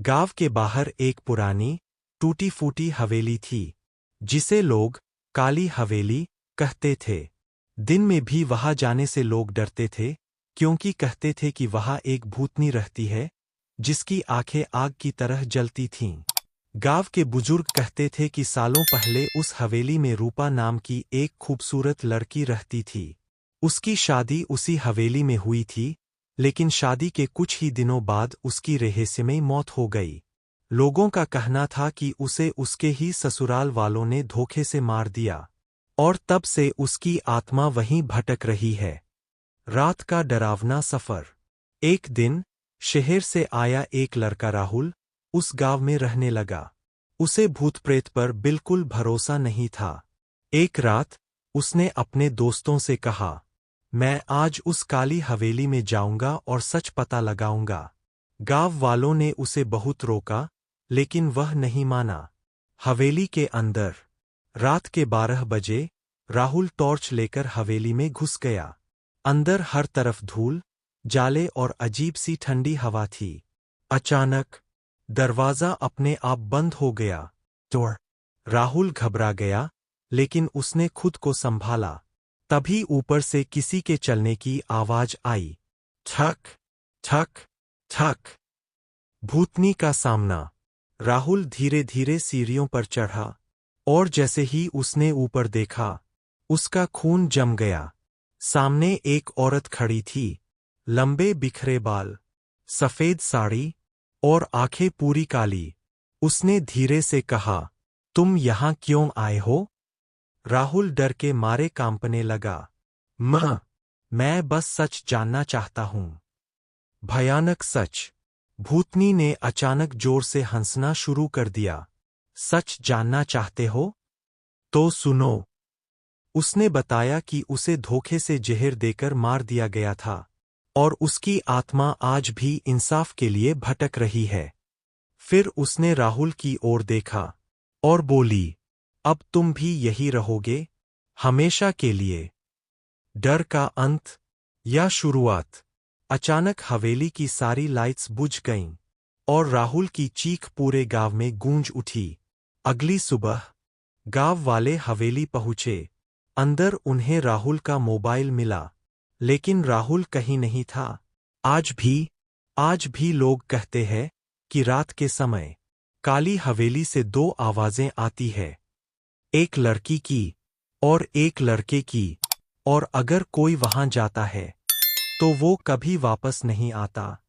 गांव के बाहर एक पुरानी, टूटी-फूटी हवेली थी, जिसे लोग काली हवेली कहते थे। दिन में भी वहां जाने से लोग डरते थे, क्योंकि कहते थे कि वहां एक भूतनी रहती है, जिसकी आंखें आग की तरह जलती थीं। गांव के बुजुर्ग कहते थे कि सालों पहले उस हवेली में रूपा नाम की एक खूबसूरत लड़की रहती थी। उसकी शादी उसी हवेली में हुई थी, लेकिन शादी के कुछ ही दिनों बाद उसकी रहस्यमयी मौत हो गई। लोगों का कहना था कि उसे उसके ही ससुराल वालों ने धोखे से मार दिया, और तब से उसकी आत्मा वहीं भटक रही है। रात का डरावना सफर। एक दिन शहर से आया एक लड़का राहुल उस गांव में रहने लगा। उसे भूत प्रेत पर बिल्कुल भरोसा नहीं था। एक रात उसने अपने दोस्तों से कहा, मैं आज उस काली हवेली में जाऊंगा और सच पता लगाऊंगा। गांव वालों ने उसे बहुत रोका, लेकिन वह नहीं माना। हवेली के अंदर रात के 12 बजे राहुल टॉर्च लेकर हवेली में घुस गया। अंदर हर तरफ धूल, जाले और अजीब सी ठंडी हवा थी। अचानक दरवाजा अपने आप बंद हो गया। तो राहुल घबरा गया, लेकिन उसने खुद को संभाला। तभी ऊपर से किसी के चलने की आवाज आई। ठक, ठक, ठक। भूतनी का सामना। राहुल धीरे धीरे सीढ़ियों पर चढ़ा, और जैसे ही उसने ऊपर देखा, उसका खून जम गया। सामने एक औरत खड़ी थी, लंबे बिखरे बाल, सफेद साड़ी और आंखें पूरी काली। उसने धीरे से कहा, तुम यहां क्यों आए हो? राहुल डर के मारे कांपने लगा। मैं बस सच जानना चाहता हूं। भयानक सच। भूतनी ने अचानक जोर से हंसना शुरू कर दिया। सच जानना चाहते हो? तो सुनो। उसने बताया कि उसे धोखे से जहर देकर मार दिया गया था, और उसकी आत्मा आज भी इंसाफ के लिए भटक रही है। फिर उसने राहुल की ओर देखा और बोली, अब तुम भी यही रहोगे, हमेशा के लिए? डर का अंत या शुरुआत? अचानक हवेली की सारी लाइट्स बुझ गईं, और राहुल की चीख पूरे गांव में गूंज उठी। अगली सुबह गांव वाले हवेली पहुंचे। अंदर उन्हें राहुल का मोबाइल मिला, लेकिन राहुल कहीं नहीं था। आज भी लोग कहते हैं कि रात के समय काली हवेली से 2 आवाजें आती है, एक लड़की की और एक लड़के की, और अगर कोई वहां जाता है तो वो कभी वापस नहीं आता।